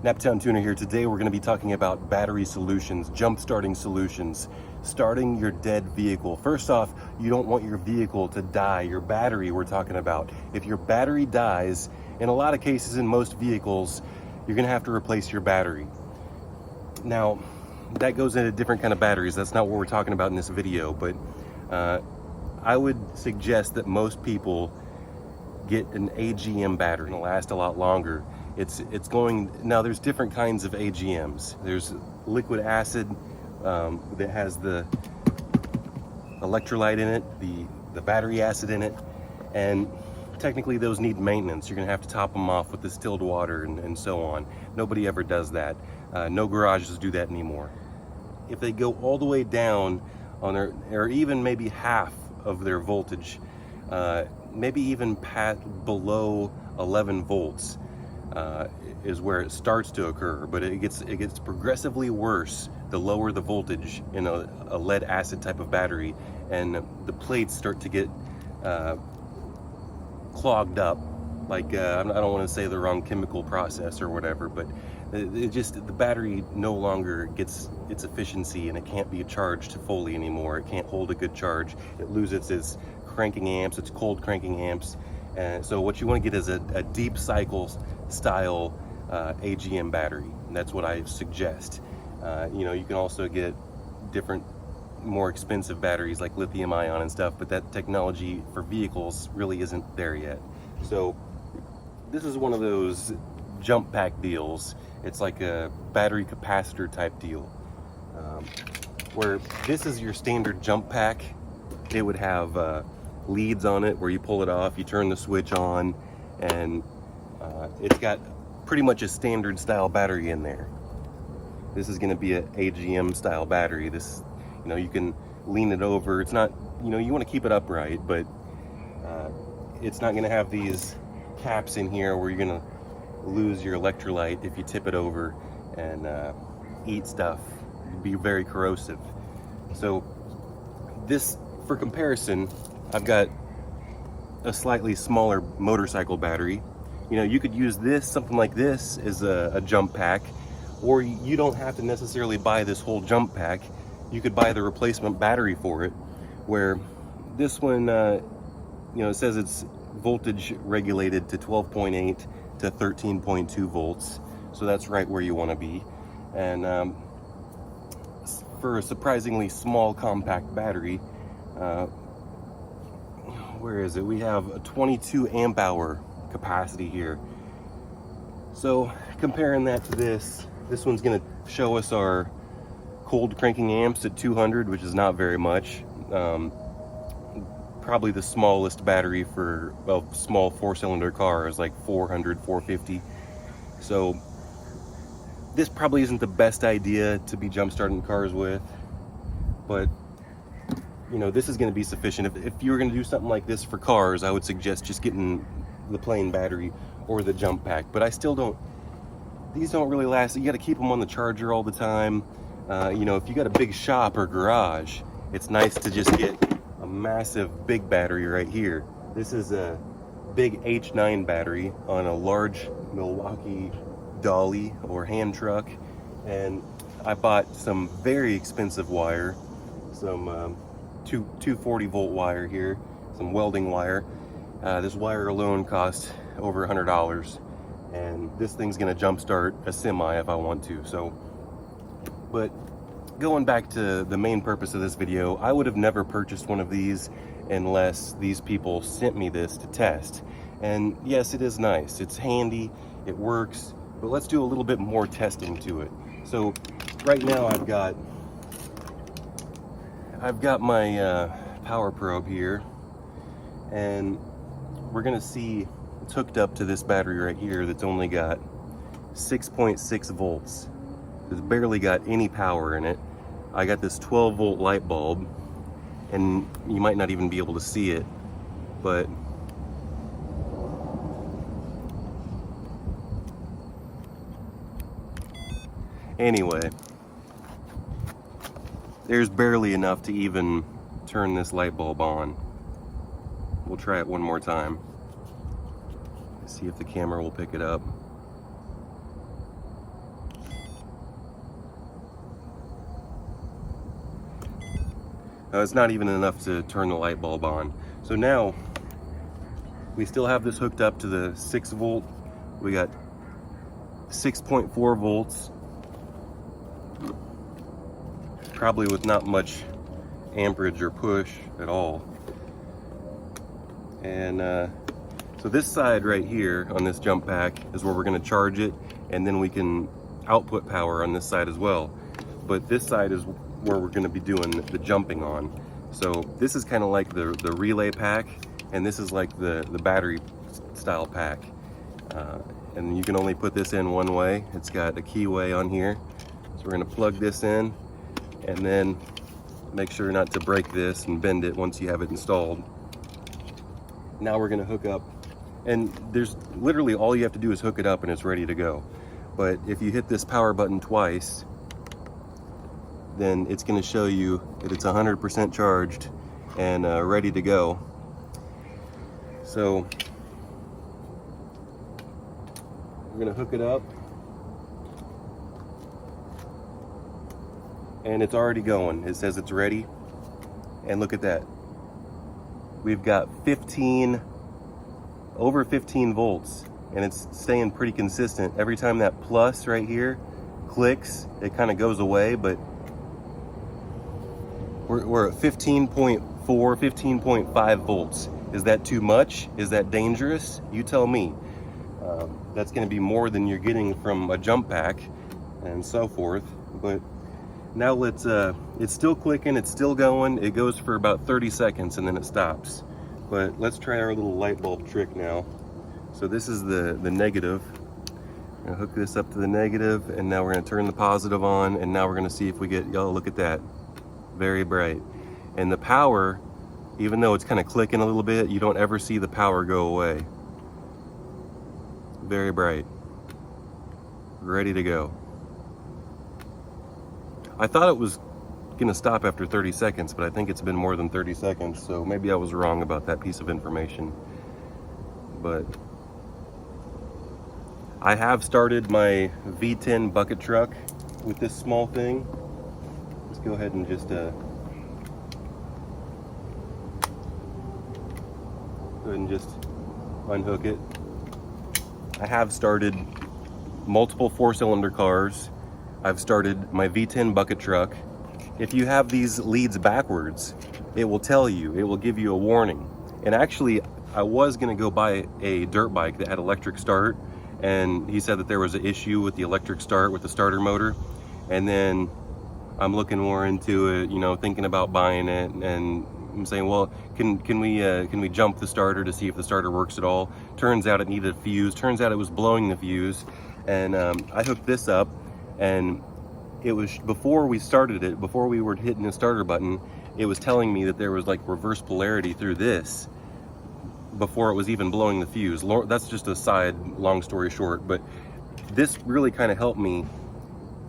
Naptown Tuner here. Today we're going to be talking about battery solutions, jump-starting solutions, starting your dead vehicle. First off, you don't want your vehicle to die, your battery we're talking about. If your battery dies, in a lot of cases in most vehicles, you're going to have to replace your battery. Now, that goes into different kind of batteries. That's not what we're talking about in this video, but I would suggest that most people get an AGM battery. It'll last a lot longer. Now there's different kinds of AGMs. There's liquid acid that has the electrolyte in it, the battery acid in it, and technically those need maintenance. You're gonna have to top them off with distilled water and so on. Nobody ever does that. No garages do that anymore. If they go all the way down on their, or even maybe half of their voltage, maybe even below 11 volts, is where it starts to occur, but it gets progressively worse the lower the voltage in a lead acid type of battery, and the plates start to get clogged up. Like I don't want to say the wrong chemical process or whatever, but the battery no longer gets its efficiency and it can't be charged fully anymore. It can't hold a good charge. It loses its cranking amps, its cold cranking amps. And so what you want to get is a deep cycle style AGM battery. And that's what I suggest. You can also get different more expensive batteries like lithium ion and stuff, but that technology for vehicles really isn't there yet. So this is one of those jump pack deals. It's like a battery capacitor type deal, where this is your standard jump pack. It would have leads on it where you pull it off, you turn the switch on, and it's got pretty much a standard style battery in there. This is going to be an AGM style battery. This, you can lean it over. It's not, you want to keep it upright, but it's not going to have these caps in here where you're going to lose your electrolyte if you tip it over and eat stuff. It'd be very corrosive. So this, for comparison, I've got a slightly smaller motorcycle battery. You could use this, something like this, as a jump pack, or you don't have to necessarily buy this whole jump pack. You could buy the replacement battery for it, where this one, it says it's voltage regulated to 12.8 to 13.2 volts. So that's right where you want to be. And for a surprisingly small compact battery, where is it? We have a 22 amp hour capacity here. So comparing that to this one's going to show us our cold cranking amps at 200, which is not very much. Probably the smallest battery for a small 4-cylinder car is like 400, 450. So this probably isn't the best idea to be jump starting cars with, but this is going to be sufficient. If you were going to do something like this for cars, I would suggest just getting the plain battery or the jump pack. But I still don't, these don't really last. You got to keep them on the charger all the time. If you got a big shop or garage, it's nice to just get a massive big battery right here. This is a big H9 battery on a large Milwaukee dolly or hand truck, and I bought some very expensive wire, some 240 volt wire here, some welding wire. This wire alone cost over $100, and this thing's gonna jumpstart a semi if I want to. So, but going back to the main purpose of this video, I would have never purchased one of these unless these people sent me this to test. And yes, it is nice, it's handy, it works, but let's do a little bit more testing to it. So right now I've got my power probe here, and we're gonna see it's hooked up to this battery right here that's only got 6.6 volts. It's barely got any power in it. I got this 12 volt light bulb, and you might not even be able to see it, but anyway, there's barely enough to even turn this light bulb on. We'll try it one more time. See if the camera will pick it up. It's not even enough to turn the light bulb on. So now we still have this hooked up to the 6 volt. We got 6.4 volts, probably with not much amperage or push at all. And so this side right here on this jump pack is where we're going to charge it, and then we can output power on this side as well. But this side is where we're going to be doing the jumping on. So this is kind of like the relay pack, and this is like the battery style pack. And you can only put this in one way. It's got a keyway on here. So we're going to plug this in, and then make sure not to break this and bend it once you have it installed. Now we're going to hook up, and there's literally all you have to do is hook it up and it's ready to go. But if you hit this power button twice, then it's going to show you that it's 100% charged and ready to go. So we're going to hook it up, and it's already going. It says it's ready, and look at that. We've got over 15 volts, and it's staying pretty consistent. Every time that plus right here clicks, it kind of goes away, but we're at 15.4, 15.5 volts. Is that too much? Is that dangerous? You tell me. That's going to be more than you're getting from a jump pack and so forth. But now let's, it's still clicking, it's still going. It goes for about 30 seconds and then it stops. But let's try our little light bulb trick now. So this is the negative. I'm going to hook this up to the negative, and now we're going to turn the positive on, and now we're going to see if we get, y'all look at that. Very bright. And the power, even though it's kind of clicking a little bit, you don't ever see the power go away. Very bright. Ready to go. I thought it was gonna stop after 30 seconds, but I think it's been more than 30 seconds, so maybe I was wrong about that piece of information. But I have started my V10 bucket truck with this small thing. Let's go ahead and just unhook it. I have started multiple 4-cylinder cars. I've started my V10 bucket truck. If you have these leads backwards, it will tell you, it will give you a warning. And actually, I was gonna go buy a dirt bike that had electric start, and he said that there was an issue with the electric start with the starter motor. And then I'm looking more into it, you know, thinking about buying it, and I'm saying, well, can we jump the starter to see if the starter works at all? Turns out it needed a fuse. Turns out it was blowing the fuse. And I hooked this up, and it was before we started it, before we were hitting the starter button, it was telling me that there was like reverse polarity through this before it was even blowing the fuse. That's just a side, long story short, but this really kind of helped me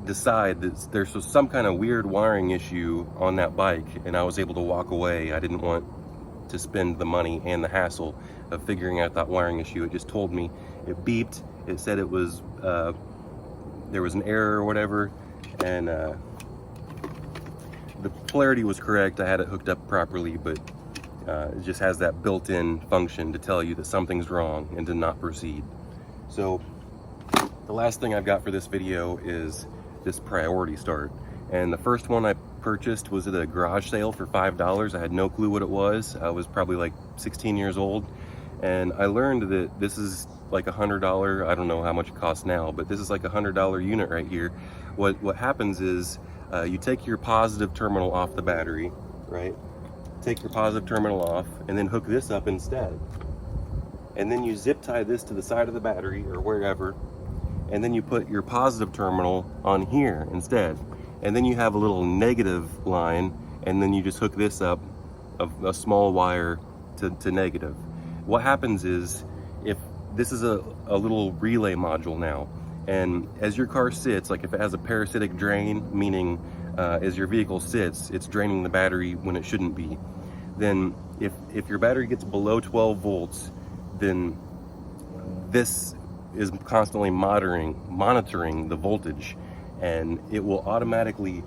decide that there's some kind of weird wiring issue on that bike, and I was able to walk away. I didn't want to spend the money and the hassle of figuring out that wiring issue. It just told me, it beeped, it said it was there was an error or whatever, and the polarity was correct. I had it hooked up properly, but it just has that built-in function to tell you that something's wrong and to not proceed. So the last thing I've got for this video is this priority start. And the first one I purchased was at a garage sale for $5. I had no clue what it was. I was probably like 16 years old. And I learned that this is like $100, I don't know how much it costs now, but this is like $100 unit right here. What happens is you take your positive terminal off the battery, right? Take your positive terminal off, and then hook this up instead. And then you zip tie this to the side of the battery or wherever, and then you put your positive terminal on here instead. And then you have a little negative line, and then you just hook this up, a small wire to negative. What happens is, if this is a little relay module now, and as your car sits, like if it has a parasitic drain, meaning as your vehicle sits, it's draining the battery when it shouldn't be, then if your battery gets below 12 volts, then this is constantly monitoring the voltage, and it will automatically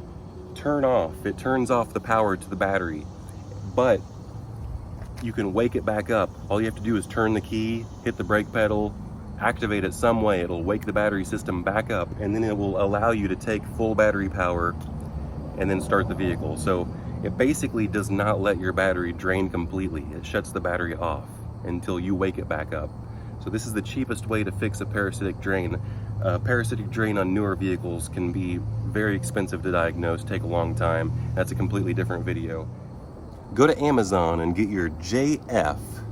turn off. It turns off the power to the battery, but you can wake it back up. All you have to do is turn the key, hit the brake pedal, activate it some way. It'll wake the battery system back up, and then it will allow you to take full battery power and then start the vehicle. So it basically does not let your battery drain completely. It shuts the battery off until you wake it back up. So this is the cheapest way to fix a parasitic drain. Parasitic drain on newer vehicles can be very expensive to diagnose, take a long time. That's a completely different video. Go to Amazon and get your JF.EGWO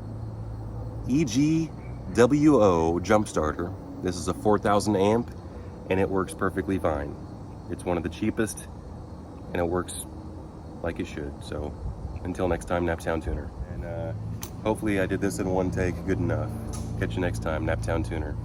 jump starter. This is a 4,000 amp and it works perfectly fine. It's one of the cheapest and it works like it should. So until next time, Naptown Tuner. And hopefully I did this in one take good enough. Catch you next time, Naptown Tuner.